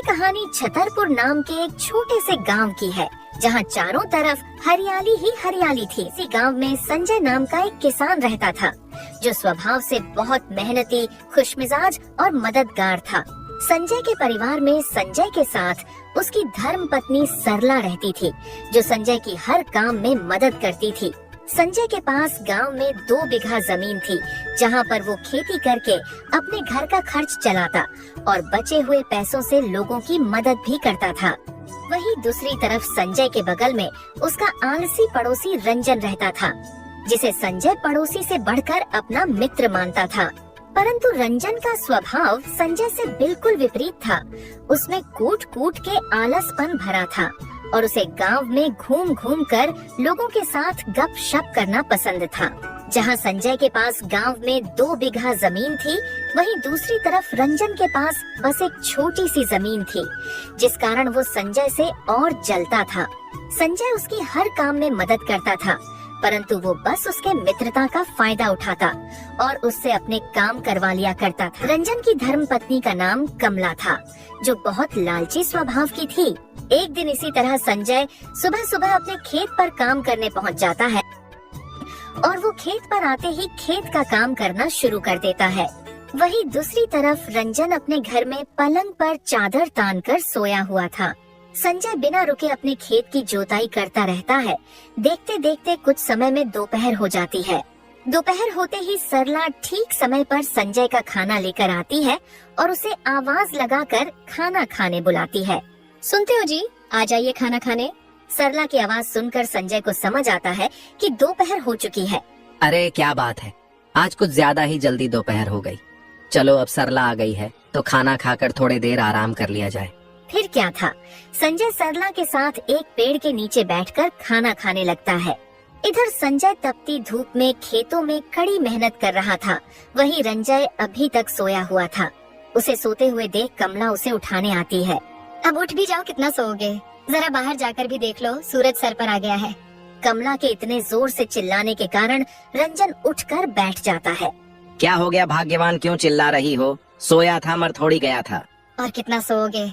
ये कहानी छतरपुर नाम के एक छोटे से गांव की है, जहां चारों तरफ हरियाली ही हरियाली थी। इसी गांव में संजय नाम का एक किसान रहता था, जो स्वभाव से बहुत मेहनती, खुशमिजाज और मददगार था। संजय के परिवार में संजय के साथ उसकी धर्म पत्नी सरला रहती थी, जो संजय की हर काम में मदद करती थी। संजय के पास गांव में 2 बीघा जमीन थी, जहां पर वो खेती करके अपने घर का खर्च चलाता और बचे हुए पैसों से लोगों की मदद भी करता था। वहीं दूसरी तरफ संजय के बगल में उसका आलसी पड़ोसी रंजन रहता था, जिसे संजय पड़ोसी से बढ़कर अपना मित्र मानता था। परंतु रंजन का स्वभाव संजय से बिल्कुल विपरीत था। उसमें कूट कूट के आलसपन भरा था और उसे गांव में घूम घूम कर लोगों के साथ गपशप करना पसंद था। जहां संजय के पास गांव में 2 बीघा जमीन थी, वहीं दूसरी तरफ रंजन के पास बस एक छोटी सी जमीन थी, जिस कारण वो संजय से और जलता था। संजय उसकी हर काम में मदद करता था, परंतु वो बस उसके मित्रता का फायदा उठाता और उससे अपने काम करवा लिया करता था। रंजन की धर्म पत्नी का नाम कमला था, जो बहुत लालची स्वभाव की थी। एक दिन इसी तरह संजय सुबह सुबह अपने खेत पर काम करने पहुंच जाता है और वो खेत पर आते ही खेत का काम करना शुरू कर देता है। वहीं दूसरी तरफ रंजन अपने घर में पलंग पर चादर तान कर सोया हुआ था। संजय बिना रुके अपने खेत की जोताई करता रहता है। देखते देखते कुछ समय में दोपहर हो जाती है। दोपहर होते ही सरला ठीक समय पर संजय का खाना लेकर आती है और उसे आवाज लगाकर खाना खाने बुलाती है। सुनते हो जी, आ जाइए खाना खाने। सरला की आवाज सुनकर संजय को समझ आता है कि दोपहर हो चुकी है। अरे क्या बात है, आज कुछ ज्यादा ही जल्दी दोपहर हो गई। चलो अब सरला आ गई है तो खाना खाकर थोड़ी देर आराम कर लिया जाए। फिर क्या था, संजय सरला के साथ एक पेड़ के नीचे बैठकर खाना खाने लगता है। इधर संजय तपती धूप में खेतों में कड़ी मेहनत कर रहा था, वहीं रंजय अभी तक सोया हुआ था। उसे सोते हुए देख कमला उसे उठाने आती है। अब उठ भी जाओ, कितना सोओगे? जरा बाहर जाकर भी देख लो, सूरज सर पर आ गया है। कमला के इतने जोर से चिल्लाने के कारण रंजन उठकर बैठ जाता है। क्या हो गया भाग्यवान, क्यों चिल्ला रही हो? सोया था, मर थोड़ी गया था। और कितना सोओगे?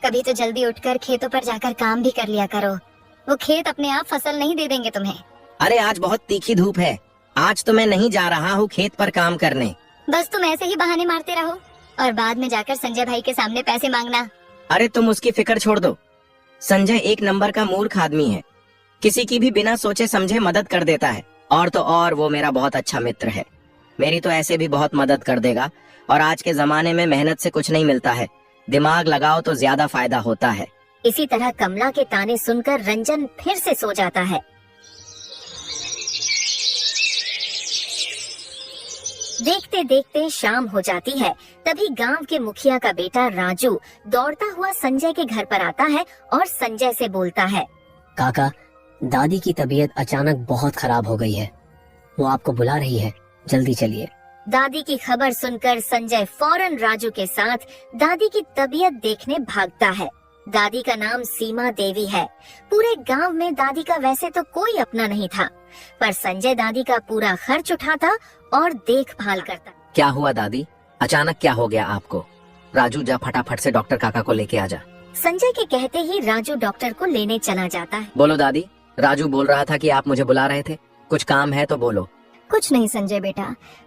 कभी तो जल्दी उठकर खेतों पर जाकर काम भी कर लिया करो। वो खेत अपने आप फसल नहीं दे देंगे तुम्हें। अरे आज बहुत तीखी धूप है, आज तो मैं नहीं जा रहा हूँ खेत पर काम करने। बस तुम ऐसे ही बहाने मारते रहो और बाद में जाकर संजय भाई के सामने पैसे मांगना। अरे तुम उसकी फिक्र छोड़ दो। संजय एक नंबर का मूर्ख आदमी है, किसी की भी बिना सोचे समझे मदद कर देता है। और तो और वो मेरा बहुत अच्छा मित्र है, मेरी तो ऐसे भी बहुत मदद कर देगा। और आज के जमाने में मेहनत से कुछ नहीं मिलता है, दिमाग लगाओ तो ज्यादा फायदा होता है। इसी तरह कमला के ताने सुनकर रंजन फिर से सो जाता है। देखते देखते शाम हो जाती है। तभी गांव के मुखिया का बेटा राजू दौड़ता हुआ संजय के घर पर आता है और संजय से बोलता है, काका, दादी की तबीयत अचानक बहुत खराब हो गई है, वो आपको बुला रही है, जल्दी चलिए। दादी की खबर सुनकर संजय फौरन राजू के साथ दादी की तबीयत देखने भागता है। दादी का नाम सीमा देवी है। पूरे गांव में दादी का वैसे तो कोई अपना नहीं था, पर संजय दादी का पूरा खर्च उठाता और देखभाल करता। क्या हुआ दादी, अचानक क्या हो गया आपको? राजू जा फटाफट से डॉक्टर काका को लेके आ जा। संजय के कहते ही राजू डॉक्टर को लेने चला जाता है। बोलो दादी, राजू बोल रहा था कि आप मुझे बुला रहे थे, कुछ काम है तो बोलो। कुछ नहीं संजय बेटा,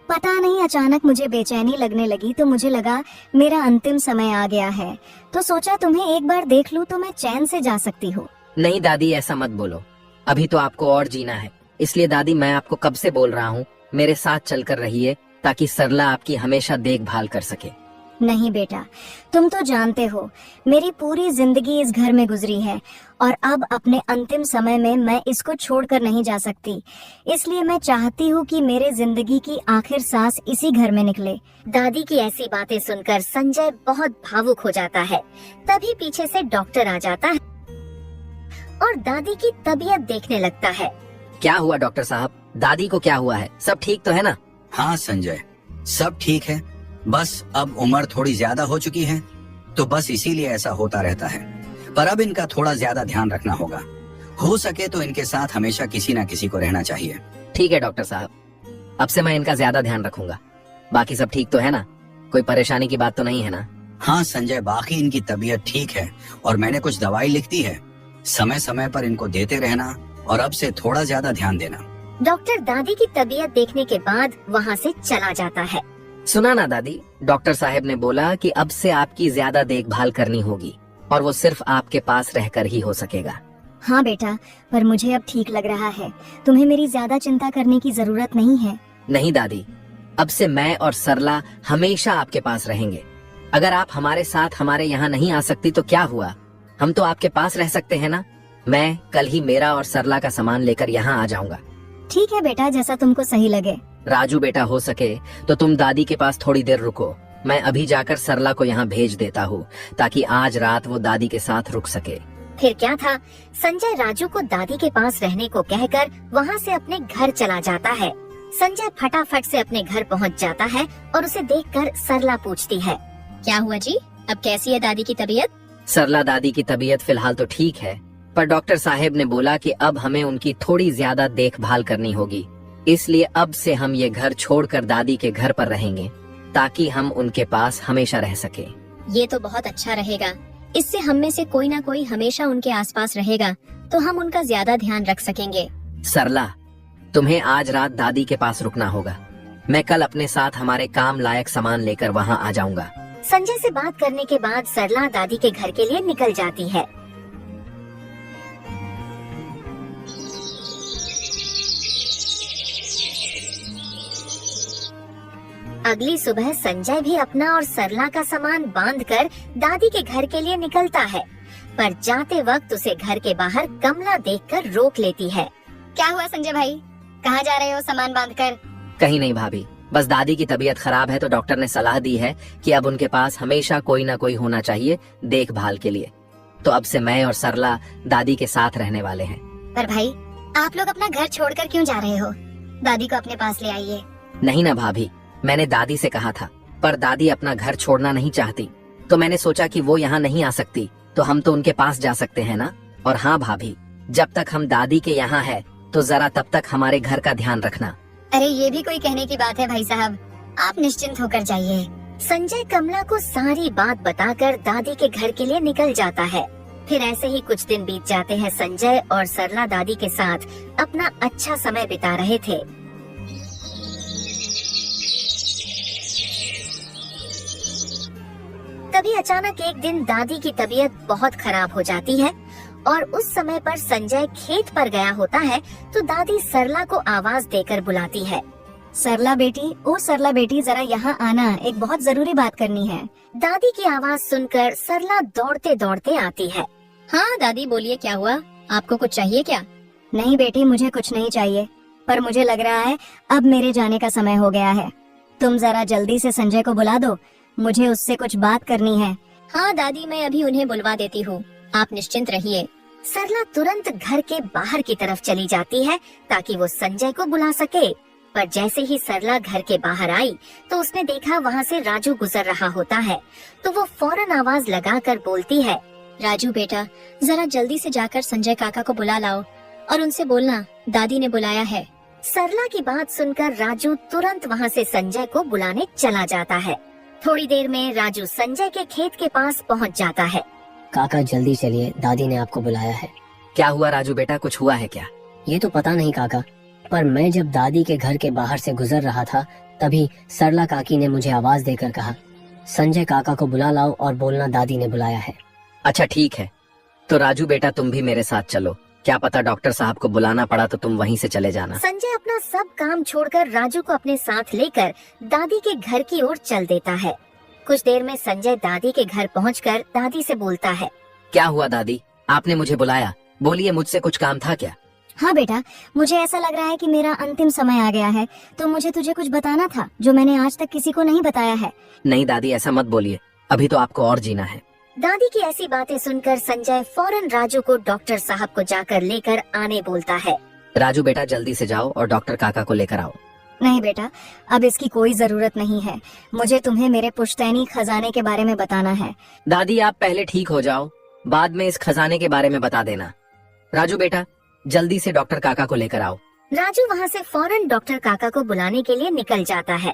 पता नहीं अचानक मुझे बेचैनी लगने लगी तो मुझे लगा मेरा अंतिम समय आ गया है, तो सोचा तुम्हें एक बार देख लूं तो मैं चैन से जा सकती हूँ। नहीं दादी, ऐसा मत बोलो, अभी तो आपको और जीना है। इसलिए दादी मैं आपको कब से बोल रहा हूँ, मेरे साथ चलकर रहिए ताकि सरला आपकी हमेशा देखभाल कर सके। नहीं बेटा, तुम तो जानते हो मेरी पूरी जिंदगी इस घर में गुजरी है और अब अपने अंतिम समय में मैं इसको छोड़कर नहीं जा सकती। इसलिए मैं चाहती हूँ कि मेरे जिंदगी की आखिर सांस इसी घर में निकले। दादी की ऐसी बातें सुनकर संजय बहुत भावुक हो जाता है। तभी पीछे से डॉक्टर आ जाता है और दादी की तबीयत देखने लगता है। क्या हुआ डॉक्टर साहब, दादी को क्या हुआ है? सब ठीक तो है ना? हाँ संजय, सब ठीक है, बस अब उम्र थोड़ी ज्यादा हो चुकी है तो बस इसीलिए ऐसा होता रहता है। पर अब इनका थोड़ा ज्यादा ध्यान रखना होगा, हो सके तो इनके साथ हमेशा किसी न किसी को रहना चाहिए। ठीक है डॉक्टर साहब, अब से मैं इनका ज्यादा ध्यान रखूंगा। बाकी सब ठीक तो है ना? कोई परेशानी की बात तो नहीं है ना? हाँ संजय, बाकी इनकी तबीयत ठीक है और मैंने कुछ दवाई लिख दी है। समय समय पर इनको देते रहना और अब से थोड़ा ज्यादा ध्यान देना। डॉक्टर दादी की तबीयत देखने के बाद वहाँ से चला जाता है। सुना ना दादी, डॉक्टर साहब ने बोला कि अब से आपकी ज्यादा देखभाल करनी होगी और वो सिर्फ आपके पास रहकर ही हो सकेगा। हाँ बेटा, पर मुझे अब ठीक लग रहा है। तुम्हें मेरी ज्यादा चिंता करने की जरूरत नहीं है। नहीं दादी, अब से मैं और सरला हमेशा आपके पास रहेंगे। अगर आप हमारे साथ हमारे यहाँ नहीं आ सकती तो क्या हुआ, हम तो आपके पास रह सकते हैं ना। मैं कल ही मेरा और सरला का सामान लेकर यहाँ आ जाऊंगा। ठीक है बेटा, जैसा तुमको सही लगे। राजू बेटा, हो सके तो तुम दादी के पास थोड़ी देर रुको। मैं अभी जाकर सरला को यहाँ भेज देता हूँ ताकि आज रात वो दादी के साथ रुक सके। फिर क्या था, संजय राजू को दादी के पास रहने को कहकर वहाँ से अपने घर चला जाता है। संजय फटाफट से अपने घर पहुँच जाता है और उसे देखकर सरला पूछती है, क्या हुआ जी, अब कैसी है दादी की तबीयत? सरला दादी की तबीयत फिलहाल तो ठीक है, पर डॉक्टर साहब ने बोला कि अब हमें उनकी थोड़ी ज्यादा देखभाल करनी होगी। इसलिए अब से हम ये घर छोड़कर दादी के घर पर रहेंगे ताकि हम उनके पास हमेशा रह सके। ये तो बहुत अच्छा रहेगा। इससे हम में से कोई ना कोई हमेशा उनके आसपास रहेगा तो हम उनका ज्यादा ध्यान रख सकेंगे। सरला, तुम्हें आज रात दादी के पास रुकना होगा। मैं कल अपने साथ हमारे काम लायक सामान लेकर वहाँ आ जाऊंगा। संजय से बात करने के बाद सरला दादी के घर के लिए निकल जाती है। अगली सुबह संजय भी अपना और सरला का सामान बांधकर दादी के घर के लिए निकलता है, पर जाते वक्त उसे घर के बाहर कमला देखकर रोक लेती है। क्या हुआ संजय भाई, कहाँ जा रहे हो सामान बांधकर? कहीं नहीं भाभी, बस दादी की तबीयत खराब है तो डॉक्टर ने सलाह दी है कि अब उनके पास हमेशा कोई ना कोई होना चाहिए देखभाल के लिए। तो अब से मैं और सरला दादी के साथ रहने वाले हैं। पर भाई, आप लोग अपना घर छोड़कर क्यों जा रहे हो? दादी को अपने पास ले आइए। नहीं ना भाभी, मैंने दादी से कहा था, पर दादी अपना घर छोड़ना नहीं चाहती, तो मैंने सोचा कि वो यहाँ नहीं आ सकती तो हम तो उनके पास जा सकते हैं ना। और हाँ भाभी, जब तक हम दादी के यहाँ है तो जरा तब तक हमारे घर का ध्यान रखना। अरे ये भी कोई कहने की बात है भाई साहब, आप निश्चिंत होकर जाइए। संजय कमला को सारी बात बताकर दादी के घर के लिए निकल जाता है। फिर ऐसे ही कुछ दिन बीत जाते हैं। संजय और सरला दादी के साथ अपना अच्छा समय बिता रहे थे। तभी अचानक एक दिन दादी की तबीयत बहुत खराब हो जाती है और उस समय पर संजय खेत पर गया होता है तो दादी सरला को आवाज देकर बुलाती है। सरला बेटी, ओ सरला बेटी, जरा यहाँ आना, एक बहुत जरूरी बात करनी है। दादी की आवाज सुनकर सरला दौड़ते दौड़ते आती है। हाँ दादी बोलिए, क्या हुआ, आपको कुछ चाहिए क्या? नहीं बेटी, मुझे कुछ नहीं चाहिए, पर मुझे लग रहा है अब मेरे जाने का समय हो गया है। तुम जरा जल्दी से संजय को बुला दो, मुझे उससे कुछ बात करनी है। हाँ दादी, मैं अभी उन्हें बुलवा देती हूँ, आप निश्चिंत रहिए। सरला तुरंत घर के बाहर की तरफ चली जाती है ताकि वो संजय को बुला सके। पर जैसे ही सरला घर के बाहर आई तो उसने देखा वहाँ से राजू गुजर रहा होता है, तो वो फौरन आवाज लगाकर बोलती है, राजू बेटा, जरा जल्दी से जाकर संजय काका को बुला लाओ और उनसे बोलना दादी ने बुलाया है। सरला की बात सुनकर राजू तुरंत वहाँ से संजय को बुलाने चला जाता है। थोड़ी देर में राजू संजय के खेत के पास पहुँच जाता है। काका जल्दी चलिए, दादी ने आपको बुलाया है। क्या हुआ राजू बेटा, कुछ हुआ है क्या? ये तो पता नहीं काका, पर मैं जब दादी के घर के बाहर से गुजर रहा था तभी सरला काकी ने मुझे आवाज देकर कहा, संजय काका को बुला लाओ और बोलना दादी ने बुलाया है। अच्छा ठीक है, तो राजू बेटा तुम भी मेरे साथ चलो, क्या पता डॉक्टर साहब को बुलाना पड़ा तो तुम वहीं से चले जाना। संजय अपना सब काम छोड़कर राजू को अपने साथ लेकर दादी के घर की ओर चल देता है। कुछ देर में संजय दादी के घर पहुंचकर दादी से बोलता है, क्या हुआ दादी, आपने मुझे बुलाया, बोलिए मुझसे कुछ काम था क्या? हाँ बेटा, मुझे ऐसा लग रहा है कि मेरा अंतिम समय आ गया है, तो मुझे तुझे कुछ बताना था जो मैंने आज तक किसी को नहीं बताया है। नहीं दादी, ऐसा मत बोलिए, अभी तो आपको और जीना है। दादी की ऐसी बातें सुनकर संजय फौरन राजू को डॉक्टर साहब को जाकर लेकर आने बोलता है। राजू बेटा जल्दी से जाओ और डॉक्टर काका को लेकर आओ। नहीं बेटा, अब इसकी कोई जरूरत नहीं है, मुझे तुम्हें मेरे पुश्तैनी खजाने के बारे में बताना है। दादी आप पहले ठीक हो जाओ, बाद में इस खजाने के बारे में बता देना। राजू बेटा जल्दी से डॉक्टर काका को लेकर आओ। राजू वहाँ से फौरन डॉक्टर काका को बुलाने के लिए निकल जाता है।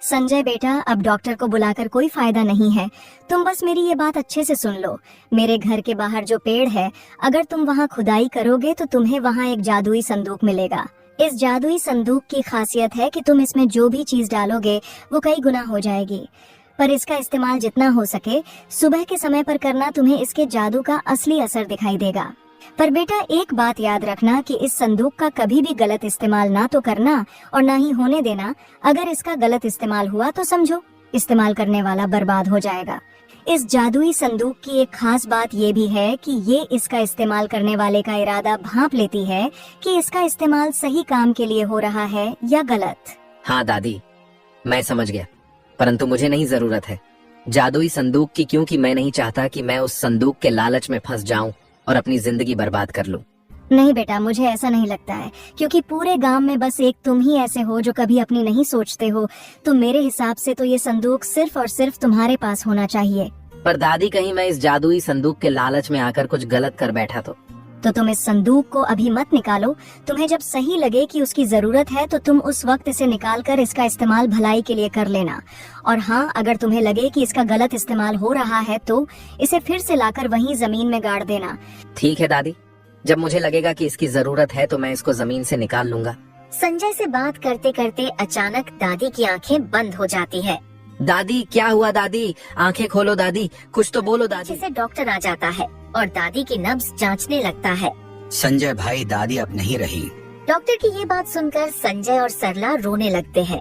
संजय बेटा, अब डॉक्टर को बुलाकर कोई फायदा नहीं है। तुम बस मेरी ये बात अच्छे से सुन लो। मेरे घर के बाहर जो पेड़ है, अगर तुम वहाँ खुदाई करोगे तो तुम्हें वहाँ एक जादुई संदूक मिलेगा। इस जादुई संदूक की खासियत है कि तुम इसमें जो भी चीज डालोगे वो कई गुना हो जाएगी, पर इसका इस्तेमाल जितना हो सके सुबह के समय पर करना, तुम्हें इसके जादू का असली असर दिखाई देगा। पर बेटा एक बात याद रखना कि इस संदूक का कभी भी गलत इस्तेमाल ना तो करना और ना ही होने देना। अगर इसका गलत इस्तेमाल हुआ तो समझो इस्तेमाल करने वाला बर्बाद हो जाएगा। इस जादुई संदूक की एक खास बात ये भी है कि ये इसका इस्तेमाल करने वाले का इरादा भांप लेती है कि इसका इस्तेमाल सही काम के लिए हो रहा है या गलत। हाँ दादी, मैं समझ गया, परंतु मुझे नहीं जरूरत है जादुई संदूक की, क्योंकि मैं नहीं चाहता कि मैं उस संदूक के लालच में फंस जाऊं और अपनी जिंदगी बर्बाद कर लूं। नहीं बेटा, मुझे ऐसा नहीं लगता है, क्योंकि पूरे गांव में बस एक तुम ही ऐसे हो जो कभी अपनी नहीं सोचते हो। तो मेरे हिसाब से तो ये संदूक सिर्फ और सिर्फ तुम्हारे पास होना चाहिए। पर दादी, कहीं मैं इस जादुई संदूक के लालच में आकर कुछ गलत कर बैठा तो तुम इस संदूक को अभी मत निकालो। तुम्हें जब सही लगे कि उसकी जरूरत है तो तुम उस वक्त इसे निकाल कर इसका इस्तेमाल भलाई के लिए कर लेना। और हाँ, अगर तुम्हें लगे कि इसका गलत इस्तेमाल हो रहा है तो इसे फिर से लाकर वहीं जमीन में गाड़ देना। ठीक है दादी, जब मुझे लगेगा कि इसकी जरूरत है तो मैं इसको जमीन से निकाल लूंगा। संजय से बात करते करते अचानक दादी की आंखें बंद हो जाती है। दादी, क्या हुआ दादी? आंखें खोलो दादी, कुछ तो बोलो दादी। पीछे से डॉक्टर आ जाता है और दादी की नब्ज जांचने लगता है। संजय भाई, दादी अब नहीं रही। डॉक्टर की ये बात सुनकर संजय और सरला रोने लगते हैं।